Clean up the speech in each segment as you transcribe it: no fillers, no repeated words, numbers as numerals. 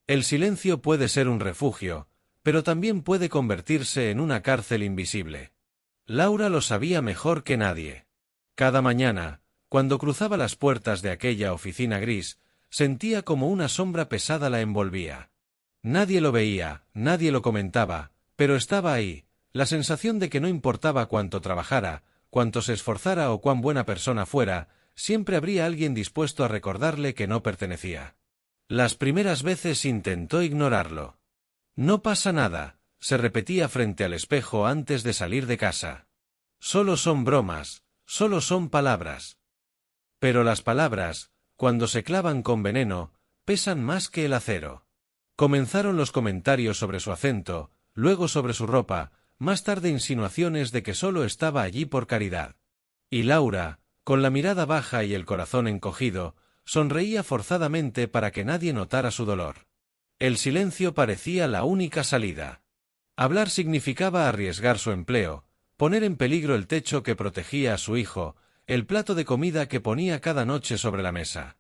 El silencio puede ser un refugio, pero también puede convertirse en una cárcel invisible. Laura lo sabía mejor que nadie. Cada mañana, cuando cruzaba las puertas de aquella oficina gris, sentía como una sombra pesada la envolvía. Nadie lo veía, nadie lo comentaba, pero estaba ahí, la sensación de que no importaba cuánto trabajara, cuánto se esforzara o cuán buena persona fuera, siempre habría alguien dispuesto a recordarle que no pertenecía. Las primeras veces intentó ignorarlo. No pasa nada, se repetía frente al espejo antes de salir de casa. Solo son bromas, solo son palabras. Pero las palabras, cuando se clavan con veneno, pesan más que el acero. Comenzaron los comentarios sobre su acento, luego sobre su ropa, más tarde insinuaciones de que solo estaba allí por caridad. Y Laura, con la mirada baja y el corazón encogido, sonreía forzadamente para que nadie notara su dolor. El silencio parecía la única salida. Hablar significaba arriesgar su empleo, poner en peligro el techo que protegía a su hijo, el plato de comida que ponía cada noche sobre la mesa.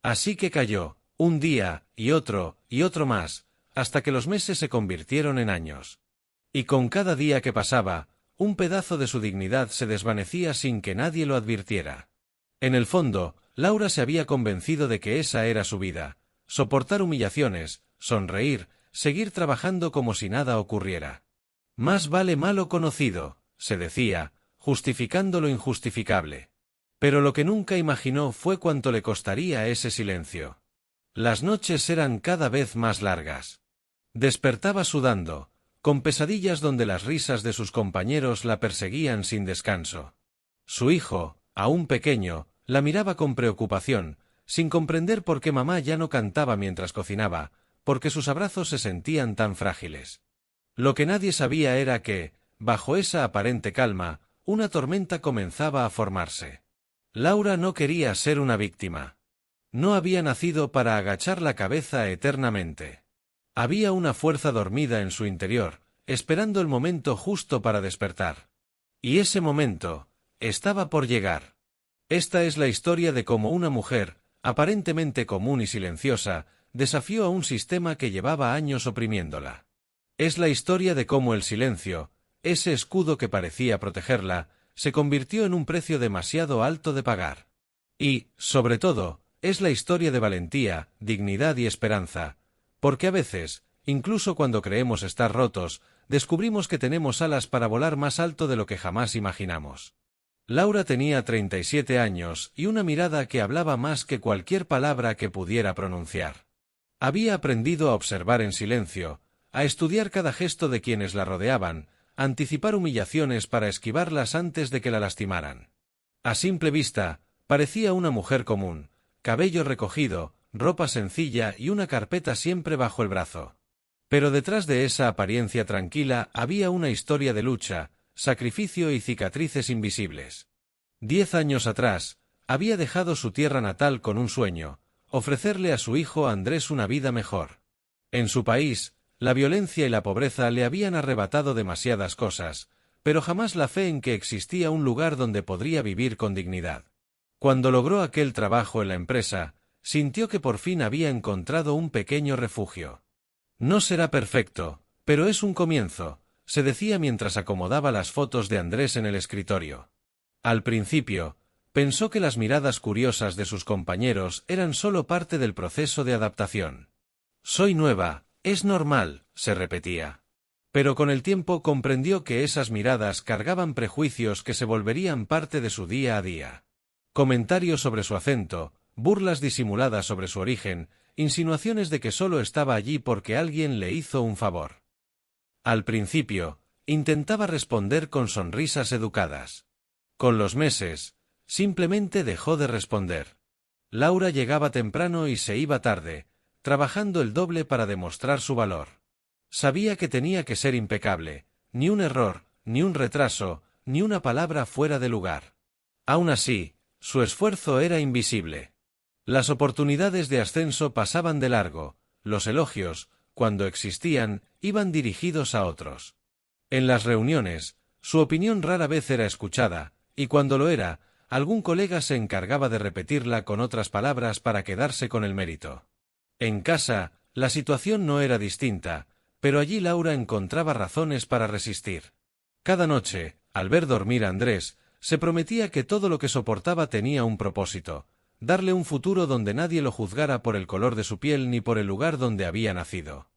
Así que calló, un día, y otro más, hasta que los meses se convirtieron en años. Y con cada día que pasaba, un pedazo de su dignidad se desvanecía sin que nadie lo advirtiera. En el fondo, Laura se había convencido de que esa era su vida, soportar humillaciones, sonreír, seguir trabajando como si nada ocurriera. Más vale malo conocido, se decía, justificando lo injustificable. Pero lo que nunca imaginó fue cuánto le costaría ese silencio. Las noches eran cada vez más largas. Despertaba sudando, con pesadillas donde las risas de sus compañeros la perseguían sin descanso. Su hijo, aún pequeño, la miraba con preocupación, sin comprender por qué mamá ya no cantaba mientras cocinaba, porque sus abrazos se sentían tan frágiles. Lo que nadie sabía era que, bajo esa aparente calma, una tormenta comenzaba a formarse. Laura no quería ser una víctima. No había nacido para agachar la cabeza eternamente. Había una fuerza dormida en su interior, esperando el momento justo para despertar. Y ese momento estaba por llegar. Esta es la historia de cómo una mujer, aparentemente común y silenciosa, desafió a un sistema que llevaba años oprimiéndola. Es la historia de cómo el silencio, ese escudo que parecía protegerla, se convirtió en un precio demasiado alto de pagar. Y, sobre todo, es la historia de valentía, dignidad y esperanza, porque a veces, incluso cuando creemos estar rotos, descubrimos que tenemos alas para volar más alto de lo que jamás imaginamos. Laura tenía 37 años y una mirada que hablaba más que cualquier palabra que pudiera pronunciar. Había aprendido a observar en silencio, a estudiar cada gesto de quienes la rodeaban, a anticipar humillaciones para esquivarlas antes de que la lastimaran. A simple vista, parecía una mujer común, cabello recogido, ropa sencilla y una carpeta siempre bajo el brazo. Pero detrás de esa apariencia tranquila había una historia de lucha, sacrificio y cicatrices invisibles. 10 años atrás, había dejado su tierra natal con un sueño, ofrecerle a su hijo Andrés una vida mejor. En su país, la violencia y la pobreza le habían arrebatado demasiadas cosas, pero jamás la fe en que existía un lugar donde podría vivir con dignidad. Cuando logró aquel trabajo en la empresa, sintió que por fin había encontrado un pequeño refugio. No será perfecto, pero es un comienzo, se decía mientras acomodaba las fotos de Andrés en el escritorio. Al principio, pensó que las miradas curiosas de sus compañeros eran solo parte del proceso de adaptación. «Soy nueva, es normal», se repetía. Pero con el tiempo comprendió que esas miradas cargaban prejuicios que se volverían parte de su día a día. Comentarios sobre su acento, burlas disimuladas sobre su origen, insinuaciones de que solo estaba allí porque alguien le hizo un favor. Al principio, intentaba responder con sonrisas educadas. Con los meses, simplemente dejó de responder. Laura llegaba temprano y se iba tarde, trabajando el doble para demostrar su valor. Sabía que tenía que ser impecable, ni un error, ni un retraso, ni una palabra fuera de lugar. Aún así, su esfuerzo era invisible. Las oportunidades de ascenso pasaban de largo, los elogios, cuando existían, iban dirigidos a otros. En las reuniones, su opinión rara vez era escuchada, y cuando lo era, algún colega se encargaba de repetirla con otras palabras para quedarse con el mérito. En casa, La situación no era distinta, pero allí Laura encontraba razones para resistir. Cada noche, al ver dormir a Andrés, se prometía que todo lo que soportaba tenía un propósito: darle un futuro donde nadie lo juzgara por el color de su piel ni por el lugar donde había nacido.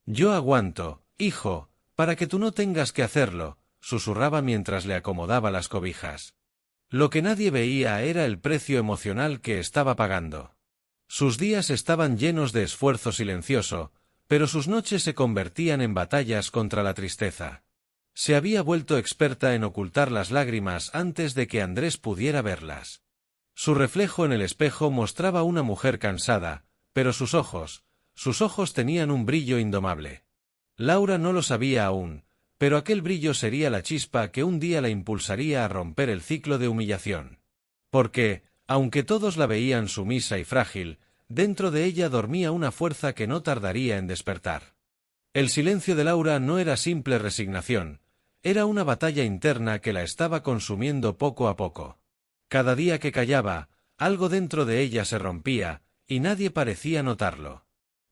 «Yo aguanto, hijo, para que tú no tengas que hacerlo», susurraba mientras le acomodaba las cobijas. Lo que nadie veía era el precio emocional que estaba pagando. Sus días estaban llenos de esfuerzo silencioso, pero sus noches se convertían en batallas contra la tristeza. Se había vuelto experta en ocultar las lágrimas antes de que Andrés pudiera verlas. Su reflejo en el espejo mostraba una mujer cansada, pero sus ojos tenían un brillo indomable. Laura no lo sabía aún, pero aquel brillo sería la chispa que un día la impulsaría a romper el ciclo de humillación. Porque, aunque todos la veían sumisa y frágil, dentro de ella dormía una fuerza que no tardaría en despertar. El silencio de Laura no era simple resignación, era una batalla interna que la estaba consumiendo poco a poco. Cada día que callaba, algo dentro de ella se rompía, y nadie parecía notarlo.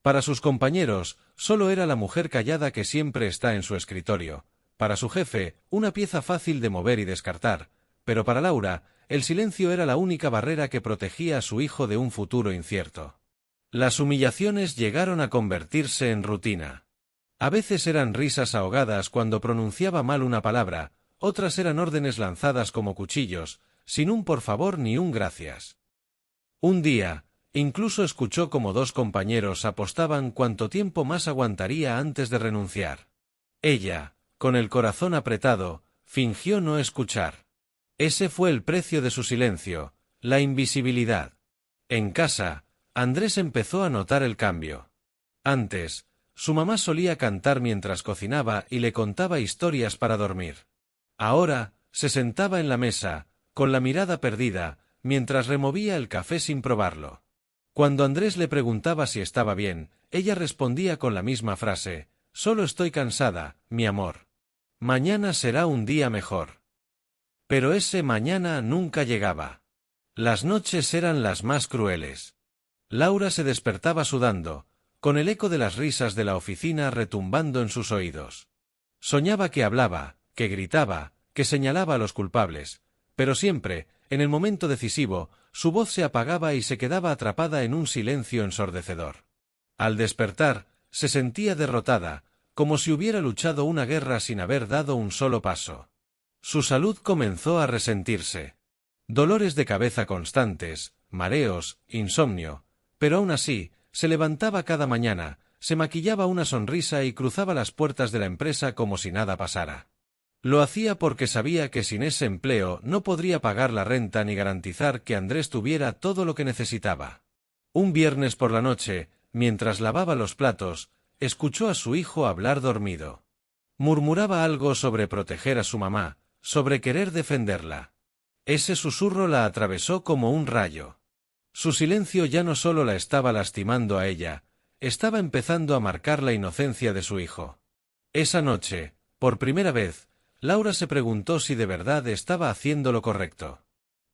Para sus compañeros, solo era la mujer callada que siempre está en su escritorio. Para su jefe, una pieza fácil de mover y descartar. Pero para Laura, el silencio era la única barrera que protegía a su hijo de un futuro incierto. Las humillaciones llegaron a convertirse en rutina. A veces eran risas ahogadas cuando pronunciaba mal una palabra, otras eran órdenes lanzadas como cuchillos, sin un por favor ni un gracias. Un día, incluso escuchó como dos compañeros apostaban cuánto tiempo más aguantaría antes de renunciar. Ella, con el corazón apretado, fingió no escuchar. Ese fue el precio de su silencio, la invisibilidad. En casa, Andrés empezó a notar el cambio. Antes, su mamá solía cantar mientras cocinaba y le contaba historias para dormir. Ahora, se sentaba en la mesa, con la mirada perdida, mientras removía el café sin probarlo. Cuando Andrés le preguntaba si estaba bien, ella respondía con la misma frase: «Solo estoy cansada, mi amor. Mañana será un día mejor». Pero ese mañana nunca llegaba. Las noches eran las más crueles. Laura se despertaba sudando, con el eco de las risas de la oficina retumbando en sus oídos. Soñaba que hablaba, que gritaba, que señalaba a los culpables, pero siempre, en el momento decisivo, su voz se apagaba y se quedaba atrapada en un silencio ensordecedor. Al despertar, se sentía derrotada, como si hubiera luchado una guerra sin haber dado un solo paso. Su salud comenzó a resentirse. Dolores de cabeza constantes, mareos, insomnio, pero aún así, se levantaba cada mañana, se maquillaba una sonrisa y cruzaba las puertas de la empresa como si nada pasara. Lo hacía porque sabía que sin ese empleo no podría pagar la renta ni garantizar que Andrés tuviera todo lo que necesitaba. Un viernes por la noche, mientras lavaba los platos, escuchó a su hijo hablar dormido. Murmuraba algo sobre proteger a su mamá, sobre querer defenderla. Ese susurro la atravesó como un rayo. Su silencio ya no solo la estaba lastimando a ella, estaba empezando a marcar la inocencia de su hijo. Esa noche, por primera vez, Laura se preguntó si de verdad estaba haciendo lo correcto.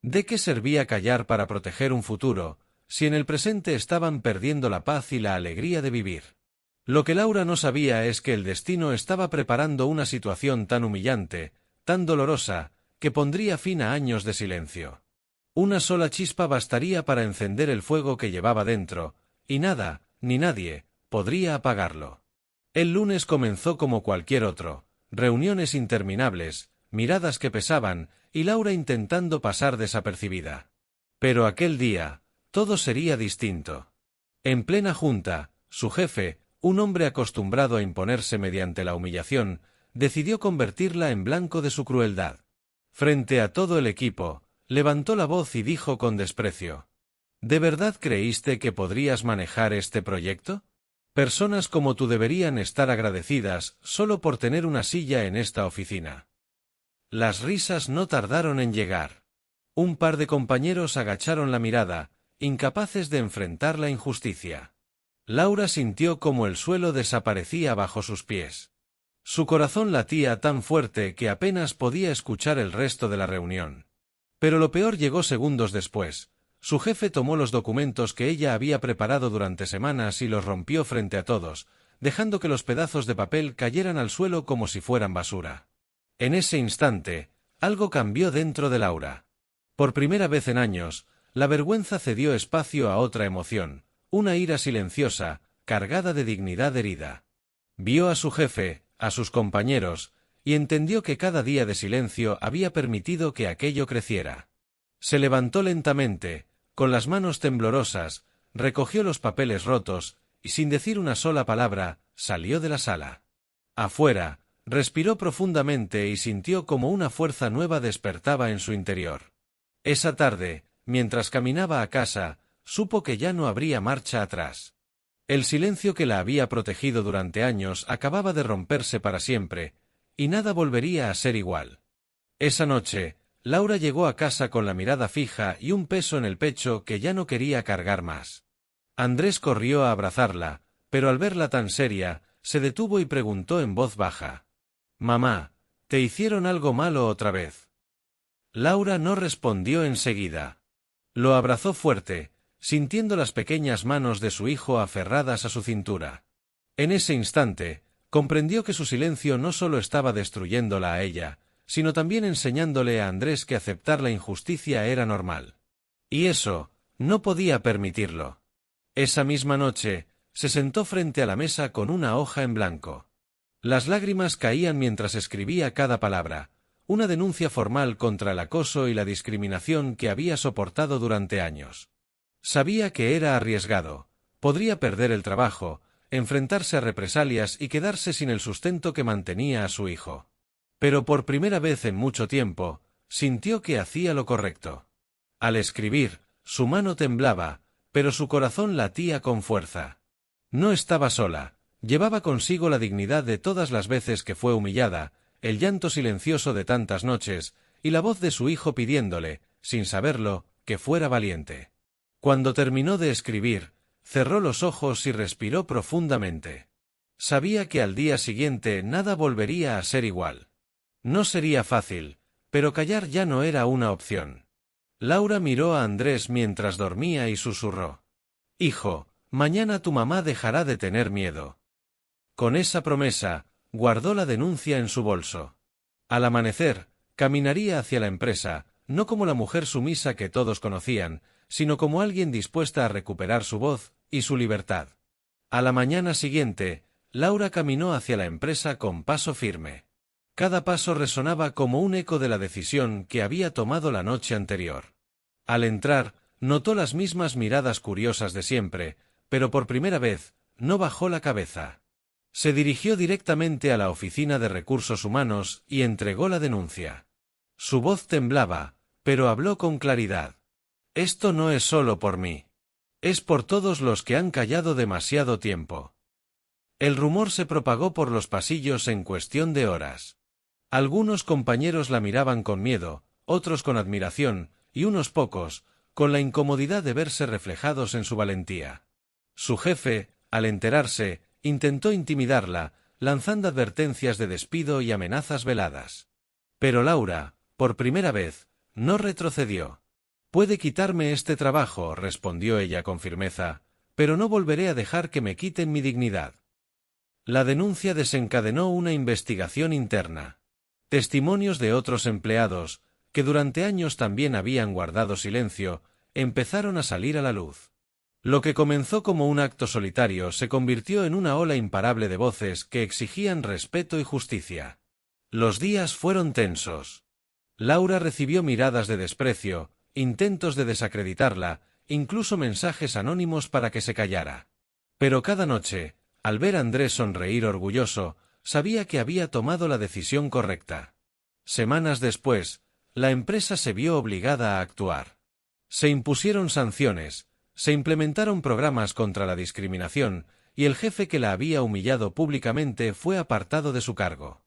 ¿De qué servía callar para proteger un futuro, si en el presente estaban perdiendo la paz y la alegría de vivir? Lo que Laura no sabía es que el destino estaba preparando una situación tan humillante, tan dolorosa, que pondría fin a años de silencio. Una sola chispa bastaría para encender el fuego que llevaba dentro, y nada, ni nadie, podría apagarlo. El lunes comenzó como cualquier otro. Reuniones interminables, miradas que pesaban, y Laura intentando pasar desapercibida. Pero aquel día, todo sería distinto. En plena junta, su jefe, un hombre acostumbrado a imponerse mediante la humillación, decidió convertirla en blanco de su crueldad. Frente a todo el equipo, levantó la voz y dijo con desprecio: ¿De verdad creíste que podrías manejar este proyecto? Personas como tú deberían estar agradecidas solo por tener una silla en esta oficina. Las risas no tardaron en llegar. Un par de compañeros agacharon la mirada, incapaces de enfrentar la injusticia. Laura sintió como el suelo desaparecía bajo sus pies. Su corazón latía tan fuerte que apenas podía escuchar el resto de la reunión. Pero lo peor llegó segundos después. su jefe tomó los documentos que ella había preparado durante semanas y los rompió frente a todos, dejando que los pedazos de papel cayeran al suelo como si fueran basura. En ese instante, algo cambió dentro de Laura. Por primera vez en años, la vergüenza cedió espacio a otra emoción, una ira silenciosa, cargada de dignidad herida. Vio a su jefe, a sus compañeros, y entendió que cada día de silencio había permitido que aquello creciera. Se levantó lentamente, con las manos temblorosas, recogió los papeles rotos, y sin decir una sola palabra, salió de la sala. Afuera, respiró profundamente y sintió como una fuerza nueva despertaba en su interior. Esa tarde, mientras caminaba a casa, supo que ya no habría marcha atrás. El silencio que la había protegido durante años acababa de romperse para siempre, y nada volvería a ser igual. Esa noche, Laura llegó a casa con la mirada fija y un peso en el pecho que ya no quería cargar más. Andrés corrió a abrazarla, pero al verla tan seria, se detuvo y preguntó en voz baja: «Mamá, ¿te hicieron algo malo otra vez?». Laura no respondió enseguida. Lo abrazó fuerte, sintiendo las pequeñas manos de su hijo aferradas a su cintura. En ese instante, comprendió que su silencio no solo estaba destruyéndola a ella, sino también enseñándole a Andrés que aceptar la injusticia era normal. Y eso, no podía permitirlo. Esa misma noche, se sentó frente a la mesa con una hoja en blanco. Las lágrimas caían mientras escribía cada palabra, una denuncia formal contra el acoso y la discriminación que había soportado durante años. Sabía que era arriesgado, podría perder el trabajo, enfrentarse a represalias y quedarse sin el sustento que mantenía a su hijo. Pero por primera vez en mucho tiempo, sintió que hacía lo correcto. Al escribir, su mano temblaba, pero su corazón latía con fuerza. No estaba sola, llevaba consigo la dignidad de todas las veces que fue humillada, el llanto silencioso de tantas noches, y la voz de su hijo pidiéndole, sin saberlo, que fuera valiente. Cuando terminó de escribir, cerró los ojos y respiró profundamente. Sabía que al día siguiente nada volvería a ser igual. No sería fácil, pero callar ya no era una opción. Laura miró a Andrés mientras dormía y susurró: «Hijo, mañana tu mamá dejará de tener miedo». Con esa promesa, guardó la denuncia en su bolso. Al amanecer, caminaría hacia la empresa, no como la mujer sumisa que todos conocían, sino como alguien dispuesta a recuperar su voz y su libertad. A la mañana siguiente, Laura caminó hacia la empresa con paso firme. Cada paso resonaba como un eco de la decisión que había tomado la noche anterior. Al entrar, notó las mismas miradas curiosas de siempre, pero por primera vez, no bajó la cabeza. Se dirigió directamente a la oficina de recursos humanos y entregó la denuncia. Su voz temblaba, pero habló con claridad. «Esto no es solo por mí. Es por todos los que han callado demasiado tiempo». El rumor se propagó por los pasillos en cuestión de horas. Algunos compañeros la miraban con miedo, otros con admiración, y unos pocos, con la incomodidad de verse reflejados en su valentía. Su jefe, al enterarse, intentó intimidarla, lanzando advertencias de despido y amenazas veladas. Pero Laura, por primera vez, no retrocedió. «Puede quitarme este trabajo», respondió ella con firmeza, «pero no volveré a dejar que me quiten mi dignidad». La denuncia desencadenó una investigación interna. Testimonios de otros empleados, que durante años también habían guardado silencio, empezaron a salir a la luz. Lo que comenzó como un acto solitario se convirtió en una ola imparable de voces que exigían respeto y justicia. Los días fueron tensos. Laura recibió miradas de desprecio, intentos de desacreditarla, incluso mensajes anónimos para que se callara. Pero cada noche, al ver a Andrés sonreír orgulloso, sabía que había tomado la decisión correcta. Semanas después, la empresa se vio obligada a actuar. Se impusieron sanciones, se implementaron programas contra la discriminación, y el jefe que la había humillado públicamente fue apartado de su cargo.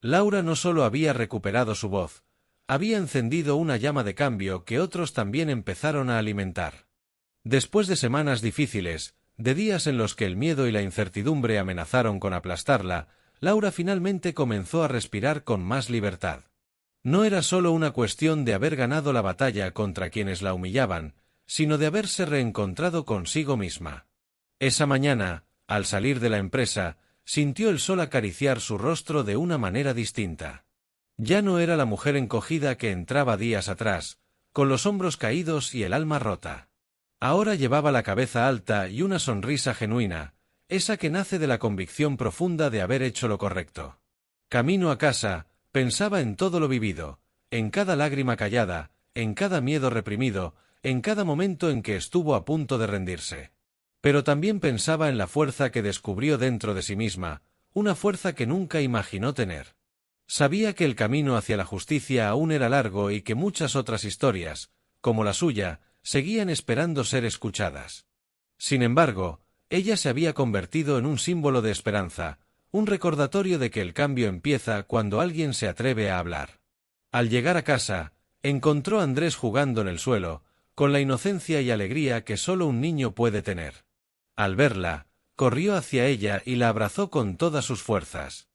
Laura no solo había recuperado su voz, había encendido una llama de cambio que otros también empezaron a alimentar. Después de semanas difíciles, de días en los que el miedo y la incertidumbre amenazaron con aplastarla, Laura finalmente comenzó a respirar con más libertad. No era solo una cuestión de haber ganado la batalla contra quienes la humillaban, sino de haberse reencontrado consigo misma. Esa mañana, al salir de la empresa, sintió el sol acariciar su rostro de una manera distinta. Ya no era la mujer encogida que entraba días atrás, con los hombros caídos y el alma rota. Ahora llevaba la cabeza alta y una sonrisa genuina, esa que nace de la convicción profunda de haber hecho lo correcto. Camino a casa, pensaba en todo lo vivido, en cada lágrima callada, en cada miedo reprimido, en cada momento en que estuvo a punto de rendirse. Pero también pensaba en la fuerza que descubrió dentro de sí misma, una fuerza que nunca imaginó tener. Sabía que el camino hacia la justicia aún era largo y que muchas otras historias, como la suya, seguían esperando ser escuchadas. Sin embargo, ella se había convertido en un símbolo de esperanza, un recordatorio de que el cambio empieza cuando alguien se atreve a hablar. Al llegar a casa, encontró a Andrés jugando en el suelo, con la inocencia y alegría que solo un niño puede tener. Al verla, corrió hacia ella y la abrazó con todas sus fuerzas.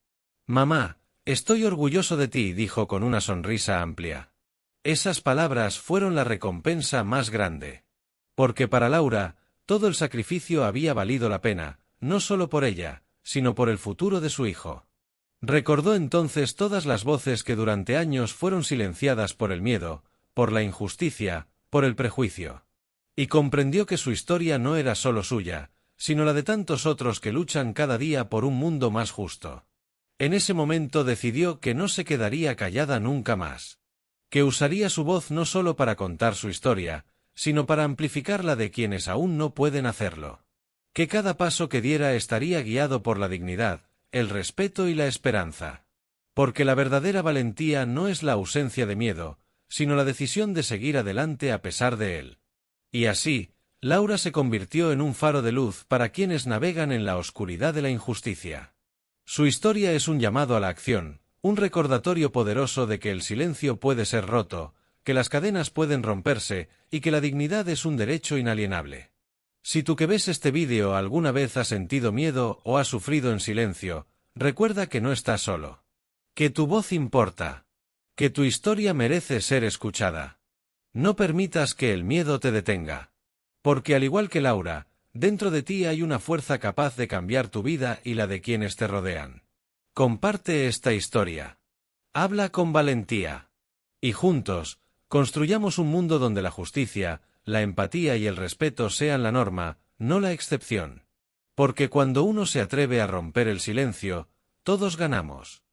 «Mamá, estoy orgulloso de ti», dijo con una sonrisa amplia. Esas palabras fueron la recompensa más grande. Porque para Laura, todo el sacrificio había valido la pena, no solo por ella, sino por el futuro de su hijo. Recordó entonces todas las voces que durante años fueron silenciadas por el miedo, por la injusticia, por el prejuicio. Y comprendió que su historia no era solo suya, sino la de tantos otros que luchan cada día por un mundo más justo. En ese momento decidió que no se quedaría callada nunca más. Que usaría su voz no solo para contar su historia, sino para amplificar la de quienes aún no pueden hacerlo. Que cada paso que diera estaría guiado por la dignidad, el respeto y la esperanza. Porque la verdadera valentía no es la ausencia de miedo, sino la decisión de seguir adelante a pesar de él. Y así, Laura se convirtió en un faro de luz para quienes navegan en la oscuridad de la injusticia. Su historia es un llamado a la acción, un recordatorio poderoso de que el silencio puede ser roto, que las cadenas pueden romperse y que la dignidad es un derecho inalienable. Si tú que ves este vídeo alguna vez has sentido miedo o has sufrido en silencio, recuerda que no estás solo. Que tu voz importa. Que tu historia merece ser escuchada. No permitas que el miedo te detenga. Porque al igual que Laura, dentro de ti hay una fuerza capaz de cambiar tu vida y la de quienes te rodean. Comparte esta historia. Habla con valentía. Y juntos, construyamos un mundo donde la justicia, la empatía y el respeto sean la norma, no la excepción. Porque cuando uno se atreve a romper el silencio, todos ganamos.